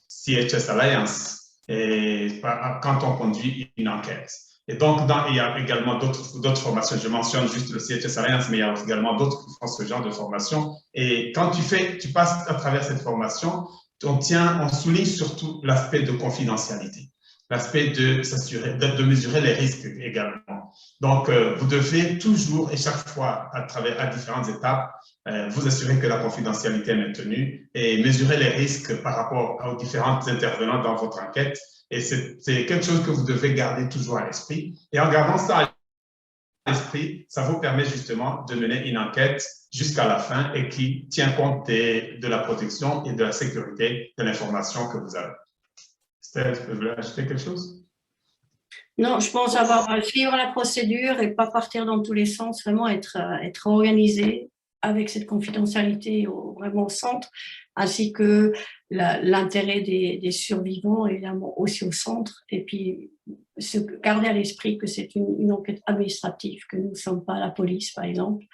CHS Alliance et quand on conduit une enquête. Et donc, il y a également d'autres formations. Je mentionne juste le CHS Alliance, mais il y a également d'autres qui font ce genre de formation. Et quand tu passes à travers cette formation, on souligne surtout l'aspect de confidentialité, l'aspect de s'assurer, de mesurer les risques également. Donc, vous devez toujours et chaque fois, à différentes étapes, vous assurer que la confidentialité est maintenue et mesurer les risques par rapport aux différents intervenants dans votre enquête. Et c'est quelque chose que vous devez garder toujours à l'esprit. Et en gardant ça à l'esprit, ça vous permet justement de mener une enquête jusqu'à la fin et qui tient compte de la protection et de la sécurité de l'information que vous avez. Estelle, tu veux ajouter quelque chose? Non, je pense avoir à suivre la procédure et pas partir dans tous les sens, vraiment être organisé avec cette confidentialité vraiment au centre, ainsi que l'intérêt des survivants, évidemment, aussi au centre, et puis garder à l'esprit que c'est une enquête administrative, que nous ne sommes pas la police, par exemple,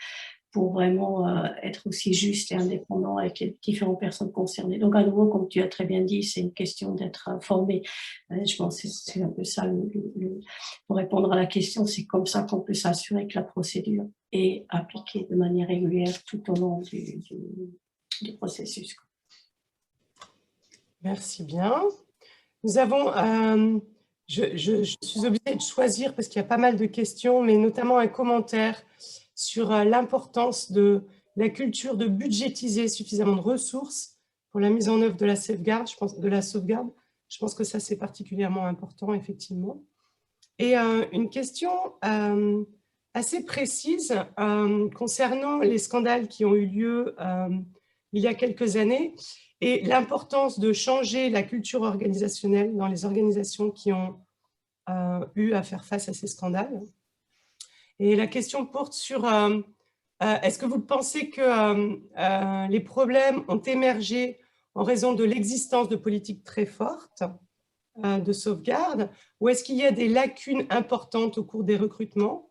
pour vraiment être aussi juste et indépendant avec les différentes personnes concernées. Donc, à nouveau, comme tu as très bien dit, c'est une question d'être formé. Je pense que c'est un peu ça, pour répondre à la question, c'est comme ça qu'on peut s'assurer que la procédure est appliquée de manière régulière tout au long du processus. Merci bien. Nous avons, je suis obligée de choisir parce qu'il y a pas mal de questions, mais notamment un commentaire sur l'importance de la culture de budgétiser suffisamment de ressources pour la mise en œuvre de la sauvegarde. Je pense que ça, c'est particulièrement important, effectivement. Et une question assez précise concernant les scandales qui ont eu lieu il y a quelques années et l'importance de changer la culture organisationnelle dans les organisations qui ont eu à faire face à ces scandales. Et la question porte sur est-ce que vous pensez que les problèmes ont émergé en raison de l'existence de politiques très fortes de sauvegarde, ou est-ce qu'il y a des lacunes importantes au cours des recrutements,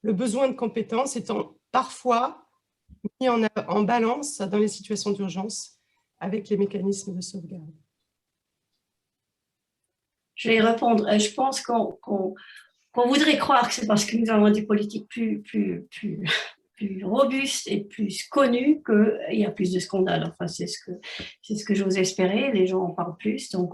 le besoin de compétences étant parfois mis en balance dans les situations d'urgence avec les mécanismes de sauvegarde? Je vais y répondre. Je pense qu'on voudrait croire que c'est parce que nous avons des politiques plus robustes et plus connues qu'il y a plus de scandales. Enfin, c'est ce que j'ose espérer. Les gens en parlent plus, donc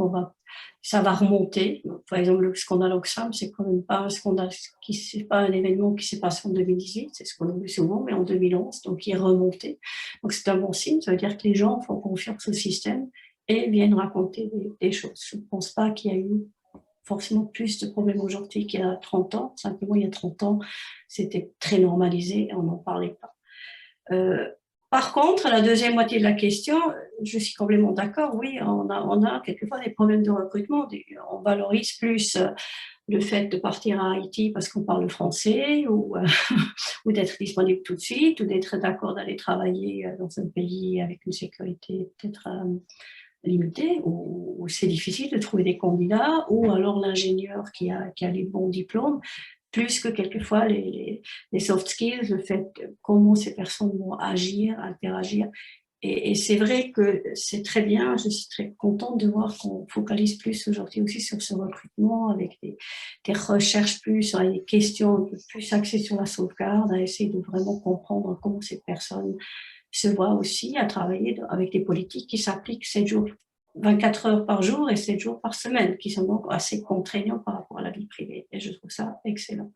ça va remonter. Par exemple, le scandale Oxfam, c'est quand même pas un scandale, c'est pas un événement qui s'est passé en 2018, c'est ce qu'on oublie souvent, mais en 2011, donc il est remonté. Donc c'est un bon signe, ça veut dire que les gens font confiance au système et viennent raconter des choses. Je ne pense pas qu'il y a eu forcément plus de problèmes aujourd'hui qu'il y a 30 ans. Simplement, il y a 30 ans, c'était très normalisé et on n'en parlait pas. Par contre, la deuxième moitié de la question, je suis complètement d'accord. Oui, on a quelquefois des problèmes de recrutement. On valorise plus le fait de partir à Haïti parce qu'on parle français ou d'être disponible tout de suite ou d'être d'accord d'aller travailler dans un pays avec une sécurité peut-être limité, où c'est difficile de trouver des candidats, ou alors l'ingénieur qui a les bons diplômes, plus que quelquefois les soft skills, le fait comment ces personnes vont agir, interagir. Et c'est vrai que c'est très bien, je suis très contente de voir qu'on focalise plus aujourd'hui aussi sur ce recrutement, avec des recherches plus sur les questions plus axées sur la sauvegarde, à essayer de vraiment comprendre comment ces personnes se voient aussi à travailler avec des politiques qui s'appliquent 7 jours, 24 heures par jour et 7 jours par semaine, qui sont donc assez contraignants par rapport à la vie privée. Et je trouve ça excellent.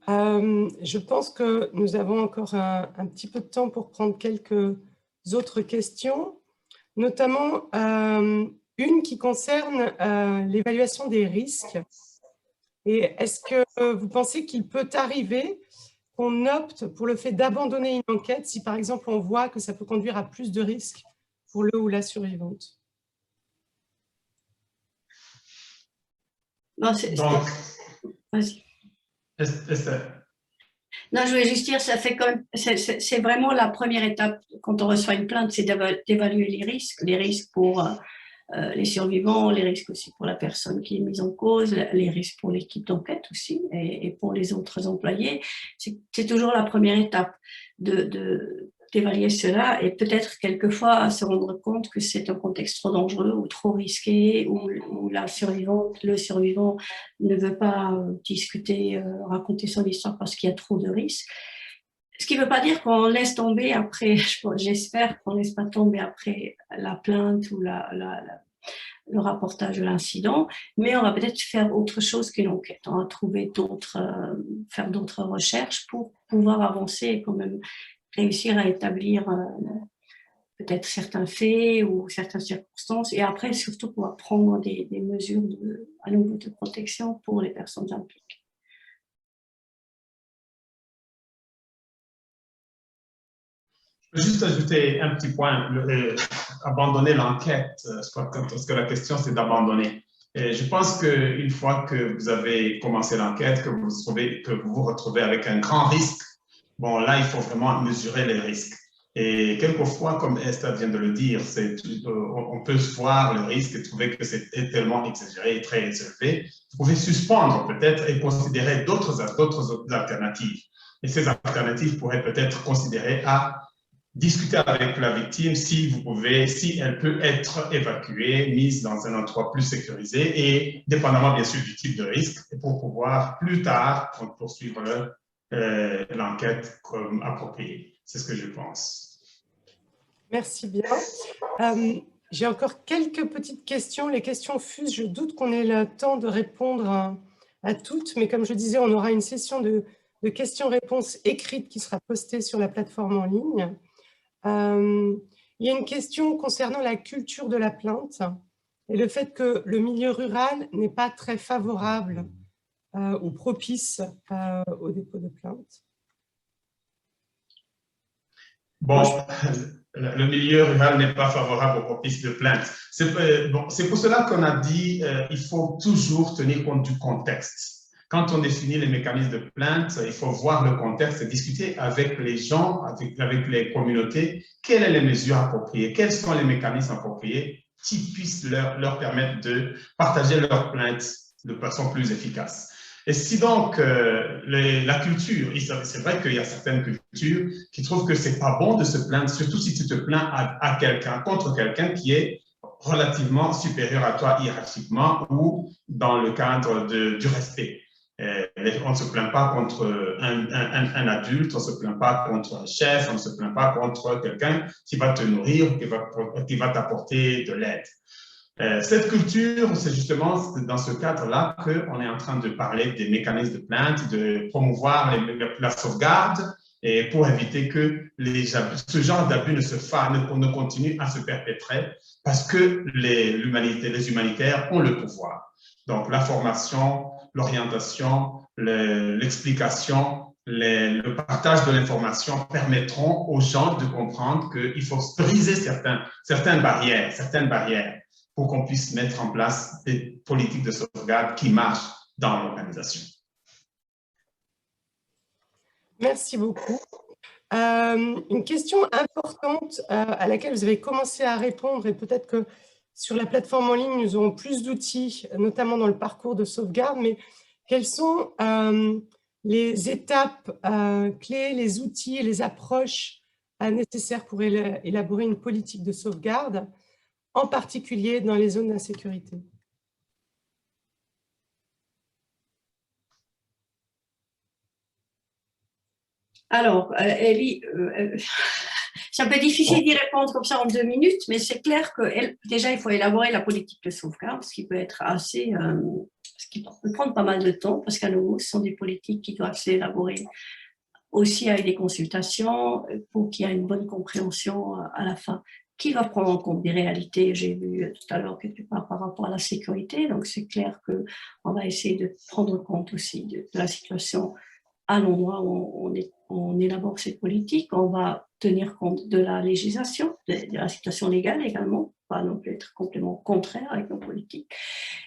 Je pense que nous avons encore un petit peu de temps pour prendre quelques autres questions, notamment une qui concerne l'évaluation des risques. Et est-ce que vous pensez qu'il peut arriver qu'on opte pour le fait d'abandonner une enquête si, par exemple, on voit que ça peut conduire à plus de risques pour le ou la survivante? Non, vas-y. Non, je voulais juste dire, ça fait comme, c'est vraiment la première étape quand on reçoit une plainte, c'est d'évaluer les risques pour les survivants, les risques aussi pour la personne qui est mise en cause, les risques pour l'équipe d'enquête aussi et pour les autres employés. C'est toujours la première étape d'évaluer cela et peut-être quelquefois se rendre compte que c'est un contexte trop dangereux ou trop risqué où le survivant ne veut pas discuter, raconter son histoire parce qu'il y a trop de risques. Ce qui ne veut pas dire qu'on laisse tomber après, j'espère qu'on ne laisse pas tomber après la plainte ou le rapportage de l'incident, mais on va peut-être faire autre chose qu'une enquête. On va trouver faire d'autres recherches pour pouvoir avancer et quand même réussir à établir peut-être certains faits ou certaines circonstances et après surtout pouvoir prendre des mesures à nouveau de protection pour les personnes impliquées. Je peux juste ajouter un petit point, abandonner l'enquête, parce que la question c'est d'abandonner. Et je pense qu'une fois que vous avez commencé l'enquête, que vous vous retrouvez avec un grand risque, bon là il faut vraiment mesurer les risques. Et quelquefois, comme Esther vient de le dire, on peut voir le risque et trouver que c'est tellement exagéré et très élevé. Vous pouvez suspendre peut-être et considérer d'autres alternatives. Et ces alternatives pourraient peut-être considérer à discuter avec la victime si elle peut être évacuée, mise dans un endroit plus sécurisé et dépendamment bien sûr du type de risque pour pouvoir plus tard poursuivre l'enquête comme appropriée. C'est ce que je pense. Merci bien. J'ai encore quelques petites questions. Les questions fusent. Je doute qu'on ait le temps de répondre à toutes, mais comme je disais, on aura une session de questions-réponses écrites qui sera postée sur la plateforme en ligne. Il y a une question concernant la culture de la plainte et le fait que le milieu rural n'est pas très favorable ou propice au dépôt de plainte. Bon, le milieu rural n'est pas favorable au propice de plainte. C'est pour cela qu'on a dit il faut toujours tenir compte du contexte. Quand on définit les mécanismes de plainte, il faut voir le contexte et discuter avec les gens, avec les communautés, quelles sont les mesures appropriées, quels sont les mécanismes appropriés qui puissent leur permettre de partager leurs plaintes de façon plus efficace. Et si donc la culture, c'est vrai qu'il y a certaines cultures qui trouvent que c'est pas bon de se plaindre, surtout si tu te plains à quelqu'un, contre quelqu'un qui est relativement supérieur à toi hiérarchiquement ou dans le cadre du respect. On ne se plaint pas contre un adulte, on ne se plaint pas contre un chef, on ne se plaint pas contre quelqu'un qui va te nourrir, qui va t'apporter de l'aide. Cette culture, c'est justement dans ce cadre-là qu'on est en train de parler des mécanismes de plainte, de promouvoir la sauvegarde et pour éviter que ce genre d'abus ne continue à se perpétrer parce que les humanitaires ont le pouvoir. Donc, la formation, l'orientation, l'explication, le partage de l'information permettront aux gens de comprendre qu'il faut briser certaines barrières pour qu'on puisse mettre en place des politiques de sauvegarde qui marchent dans l'organisation. Merci beaucoup. Une question importante à laquelle vous avez commencé à répondre et peut-être que sur la plateforme en ligne, nous aurons plus d'outils, notamment dans le parcours de sauvegarde, mais quelles sont les étapes clés, les outils et les approches nécessaires pour élaborer une politique de sauvegarde, en particulier dans les zones d'insécurité? Alors, Ellie, c'est un peu difficile d'y répondre comme ça en 2 minutes, mais c'est clair que déjà, il faut élaborer la politique de sauvegarde, ce qui peut être assez, ce qui peut prendre pas mal de temps, parce qu'à nouveau, ce sont des politiques qui doivent s'élaborer aussi avec des consultations pour qu'il y ait une bonne compréhension à la fin, qui va prendre en compte des réalités. J'ai vu tout à l'heure que tu parles par rapport à la sécurité, donc c'est clair qu'on va essayer de prendre compte aussi de la situation à l'endroit où on élabore cette politique. On va tenir compte de la législation, de la situation légale également, pas non plus être complètement contraire avec nos politiques.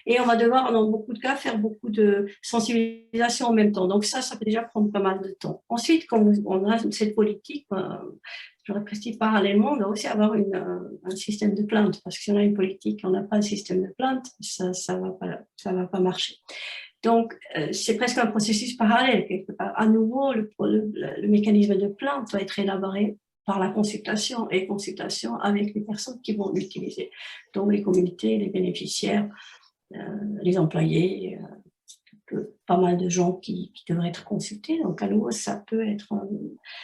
Et on va devoir, dans beaucoup de cas, faire beaucoup de sensibilisation en même temps. Donc ça peut déjà prendre pas mal de temps. Ensuite, quand on a cette politique, j'aurais presque parallèlement, on doit aussi avoir un système de plainte, parce que si on a une politique, on n'a pas de système de plainte, ça va pas marcher. Donc, c'est presque un processus parallèle, quelque part. À nouveau, le mécanisme de plainte doit être élaboré par la consultation et consultation avec les personnes qui vont l'utiliser. Donc, les communautés, les bénéficiaires, les employés, pas mal de gens qui devraient être consultés. Donc, à nouveau, ça peut être,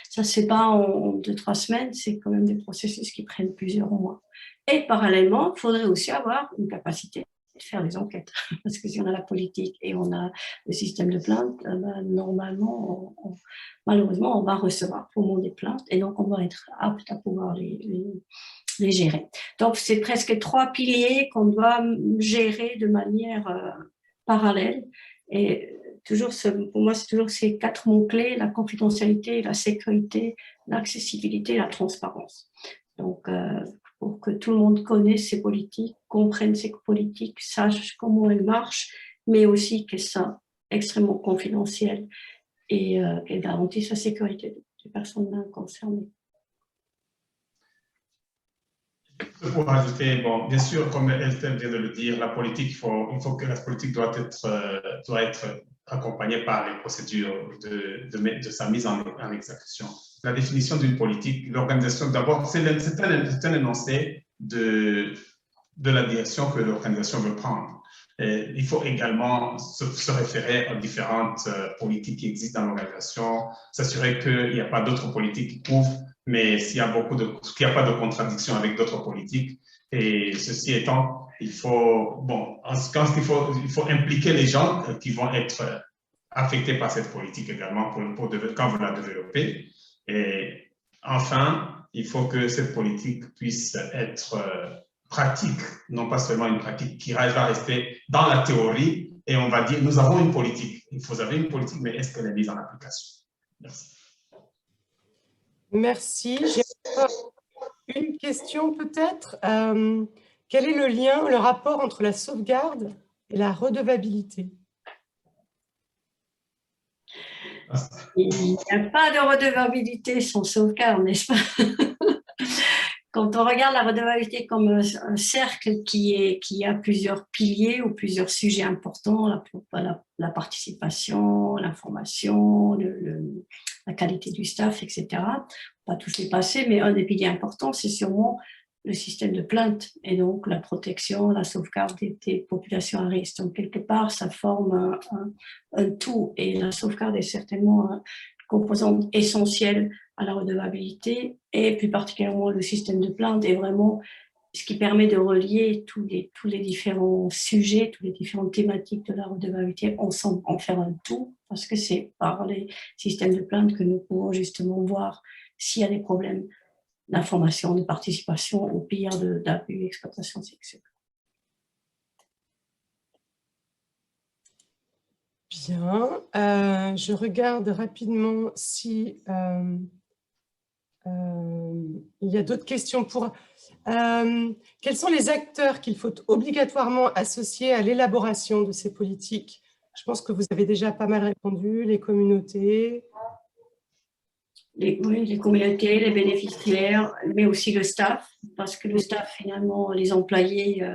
ça c'est pas en 2-3 semaines, c'est quand même des processus qui prennent plusieurs mois. Et parallèlement, il faudrait aussi avoir une capacité de faire des enquêtes. Parce que si on a la politique et on a le système de plainte, normalement, malheureusement, on va recevoir pour le moment des plaintes et donc on va être apte à pouvoir les gérer. Donc, c'est presque 3 piliers qu'on doit gérer de manière parallèle. Et toujours, pour moi, c'est toujours ces 4 mots-clés, la confidentialité, la sécurité, l'accessibilité et la transparence. Donc, pour que tout le monde connaisse ces politiques, comprenne ces politiques, sache comment elles marchent, mais aussi qu'elles sont extrêmement confidentielles et qu'elles garantissent la sécurité des personnes concernées. Pour ajouter, bon, bien sûr, comme Estelle vient de le dire, la politique, il faut que la politique doit être accompagnée par les procédures de sa mise en exécution. La définition d'une politique, l'organisation, d'abord, c'est un énoncé de la direction que l'organisation veut prendre. Et il faut également se référer aux différentes politiques qui existent dans l'organisation, s'assurer qu'il n'y a pas d'autres politiques qui couvrent, mais s'il y a pas de contradiction avec d'autres politiques. Et ceci étant, il faut impliquer les gens qui vont être affectés par cette politique également quand vous la développez. Et enfin, il faut que cette politique puisse être pratique, non pas seulement une pratique qui va rester dans la théorie et on va dire, nous avons une politique. Vous avez une politique, mais est-ce qu'elle est mise en application? Merci. Merci. J'ai une question peut-être. Quel est le rapport entre la sauvegarde et la redevabilité? Il n'y a pas de redevabilité sans sauvegarde, n'est-ce pas? Quand on regarde la redevabilité comme un cercle qui a plusieurs piliers ou plusieurs sujets importants, la participation, l'information, la qualité du staff, etc. Pas tous les passer, mais un des piliers importants, c'est sûrement le système de plainte et donc la protection, la sauvegarde des populations à risque. Donc, quelque part, ça forme un tout et la sauvegarde est certainement une composante essentielle à la redevabilité et plus particulièrement le système de plainte est vraiment ce qui permet de relier tous les différents sujets, toutes les différentes thématiques de la redevabilité ensemble, en faire un tout, parce que c'est par les systèmes de plainte que nous pouvons justement voir s'il y a des problèmes d'information, de participation, au pire d'abus, d'exploitation sexuelle. Bien, je regarde rapidement si il y a d'autres questions. Quels sont les acteurs qu'il faut obligatoirement associer à l'élaboration de ces politiques? Je pense que vous avez déjà pas mal répondu, les communautés. Oui, les communautés, les bénéficiaires, mais aussi le staff, parce que le staff, finalement, les employés,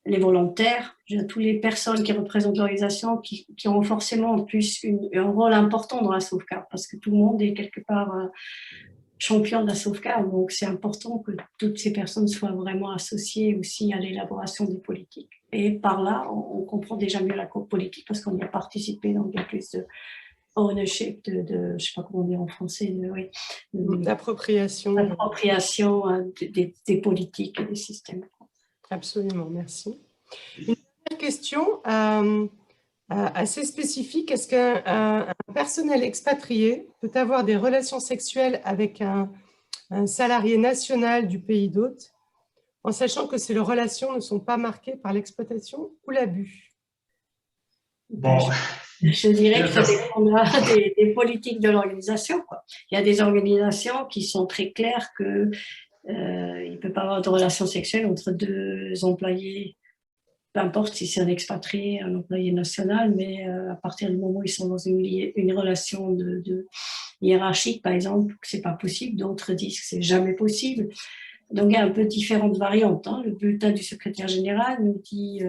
les volontaires, toutes les personnes qui représentent l'organisation, qui ont forcément en plus un rôle important dans la sauvegarde, parce que tout le monde est quelque part champion de la sauvegarde, donc c'est important que toutes ces personnes soient vraiment associées aussi à l'élaboration des politiques. Et par là, on comprend déjà mieux la politique, parce qu'on y a participé, donc il y a plus de ownership, je ne sais pas comment dire en français, d'appropriation des politiques et des systèmes. Absolument, merci. Une dernière question assez spécifique. Est-ce qu'un personnel expatrié peut avoir des relations sexuelles avec un salarié national du pays d'hôte, en sachant que ces relations ne sont pas marquées par l'exploitation ou l'abus? Bon. Je dirais que ça dépendra des politiques de l'organisation. Il y a des organisations qui sont très claires qu'il ne peut pas pas avoir de relations sexuelles entre deux employés, peu importe si c'est un expatrié, un employé national, mais à partir du moment où ils sont dans une relation de hiérarchique, par exemple, que c'est pas possible, d'autres disent que c'est jamais possible. Donc, il y a un peu différentes variantes. Hein. Le bulletin du secrétaire général nous dit,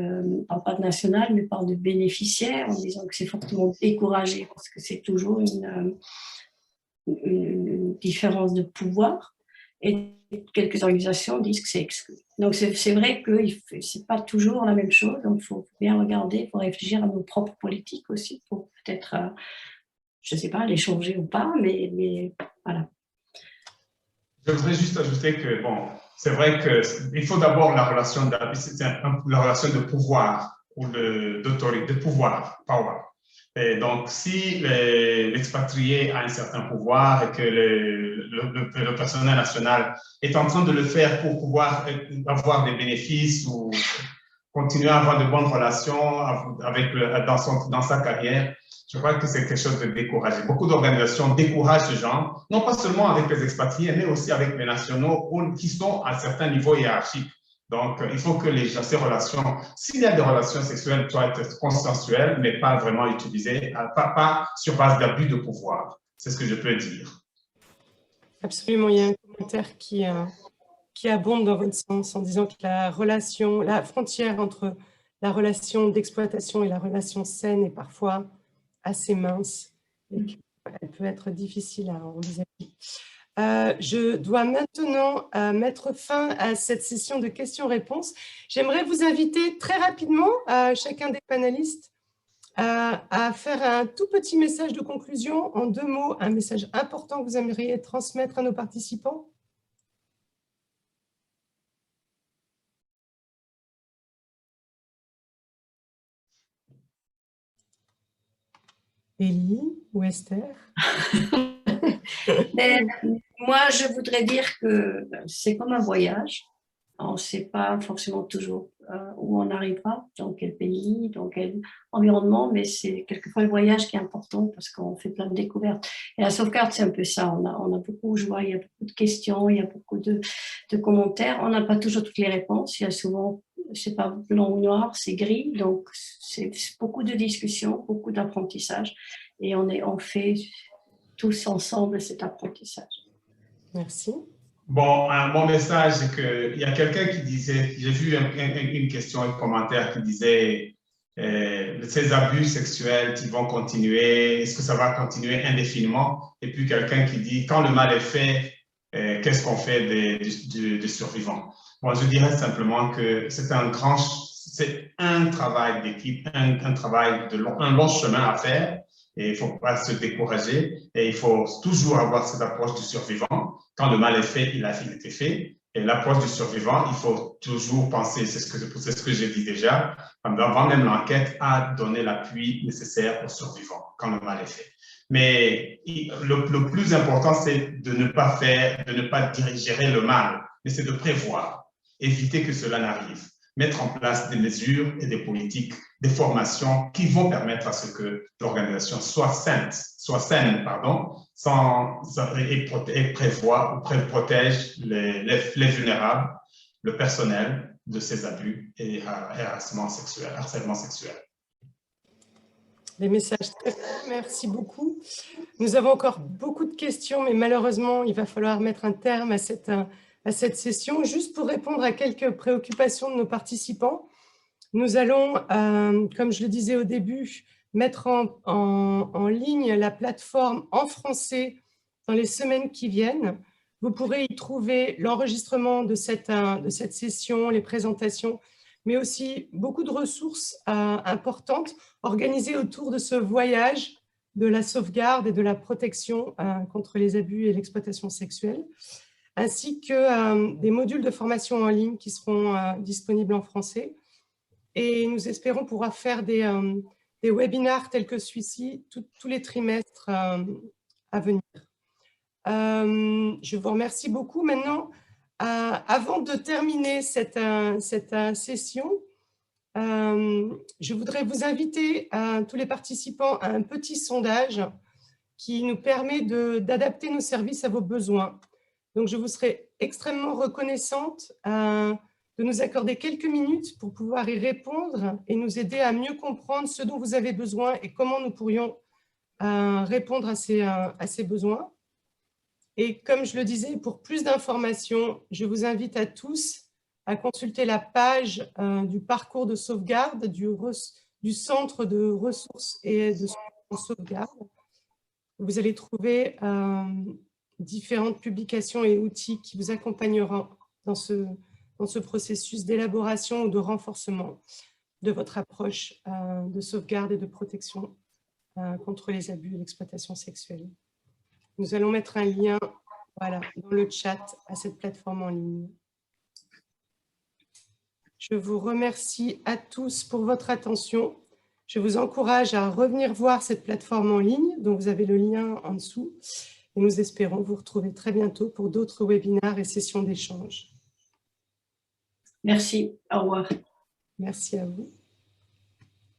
parle pas de national, mais parle de bénéficiaire, en disant que c'est fortement découragé parce que c'est toujours une différence de pouvoir. Et quelques organisations disent que c'est exclu. Donc, c'est vrai que ce n'est pas toujours la même chose. Donc, il faut bien regarder, il faut réfléchir à nos propres politiques aussi pour peut-être, je ne sais pas, les changer ou pas, mais voilà. Je voudrais juste ajouter que, bon, c'est vrai qu'il faut d'abord la relation de pouvoir ou d'autorité, de pouvoir, power. Et donc, si l'expatrié a un certain pouvoir et que le personnel national est en train de le faire pour pouvoir avoir des bénéfices ou continuer à avoir de bonnes relations dans sa carrière, je crois que c'est quelque chose de découragé. Beaucoup d'organisations découragent ce genre, non pas seulement avec les expatriés, mais aussi avec les nationaux qui sont à certains niveaux hiérarchiques. Donc, il faut que ces relations, s'il y a des relations sexuelles, doivent être consensuelles, mais pas vraiment utilisées, pas sur base d'abus de pouvoir. C'est ce que je peux dire. Absolument, il y a un commentaire qui abonde dans votre sens en disant que la frontière entre la relation d'exploitation et la relation saine est parfois assez mince et qu'elle peut être difficile à envisager. Je dois maintenant mettre fin à cette session de questions-réponses. J'aimerais vous inviter très rapidement, chacun des panélistes, à faire un tout petit message de conclusion en 2 mots, un message important que vous aimeriez transmettre à nos participants. Élie ou Esther? Moi, je voudrais dire que c'est comme un voyage. On ne sait pas forcément toujours où on arrivera, dans quel pays, dans quel environnement, mais c'est quelquefois le voyage qui est important parce qu'on fait plein de découvertes. Et la sauvegarde, c'est un peu ça. On a beaucoup, je vois, il y a beaucoup de questions, il y a beaucoup de commentaires. On n'a pas toujours toutes les réponses. Il y a souvent, c'est pas blanc ou noir, c'est gris. Donc, c'est beaucoup de discussions, beaucoup d'apprentissage. Et on fait tous ensemble cet apprentissage. Merci. Bon, mon message, c'est qu'il y a quelqu'un qui disait, j'ai vu une question, un commentaire qui disait ces abus sexuels qui vont continuer, est-ce que ça va continuer indéfiniment? Et puis quelqu'un qui dit, quand le mal est fait, qu'est-ce qu'on fait des survivants? Moi, je dirais simplement que c'est un travail d'équipe, un travail un long chemin à faire. Et il ne faut pas se décourager et il faut toujours avoir cette approche du survivant. Quand le mal est fait, il a été fait. Et l'approche du survivant, il faut toujours penser, c'est ce que j'ai dit déjà, avant même l'enquête, à donner l'appui nécessaire aux survivants quand le mal est fait. Mais le plus important, c'est de ne pas gérer le mal, mais c'est de prévoir, éviter que cela n'arrive. Mettre en place des mesures et des politiques, des formations qui vont permettre à ce que l'organisation soit saine, et prévoit ou protège les vulnérables, le personnel de ces abus et harcèlement sexuel. Des messages très forts, merci beaucoup. Nous avons encore beaucoup de questions, mais malheureusement, il va falloir mettre un terme à cette session. Juste pour répondre à quelques préoccupations de nos participants, nous allons, comme je le disais au début, mettre en ligne la plateforme en français dans les semaines qui viennent. Vous pourrez y trouver l'enregistrement de cette session, les présentations, mais aussi beaucoup de ressources importantes organisées autour de ce voyage de la sauvegarde et de la protection contre les abus et l'exploitation sexuelle, ainsi que des modules de formation en ligne qui seront disponibles en français. Et nous espérons pouvoir faire des webinars tels que celui-ci tous les trimestres à venir. Je vous remercie beaucoup. Maintenant, avant de terminer cette session, je voudrais vous inviter, tous les participants, à un petit sondage qui nous permet d'adapter nos services à vos besoins. Donc, je vous serais extrêmement reconnaissante de nous accorder quelques minutes pour pouvoir y répondre et nous aider à mieux comprendre ce dont vous avez besoin et comment nous pourrions répondre à ces besoins. Et comme je le disais, pour plus d'informations, je vous invite à tous à consulter la page du parcours de sauvegarde du Centre de ressources et de sauvegarde. Vous allez trouver différentes publications et outils qui vous accompagneront dans ce processus d'élaboration ou de renforcement de votre approche de sauvegarde et de protection contre les abus et l'exploitation sexuelle. Nous allons mettre un lien dans le chat à cette plateforme en ligne. Je vous remercie à tous pour votre attention. Je vous encourage à revenir voir cette plateforme en ligne, dont vous avez le lien en dessous. Et nous espérons vous retrouver très bientôt pour d'autres webinaires et sessions d'échange. Merci. Au revoir. Merci à vous.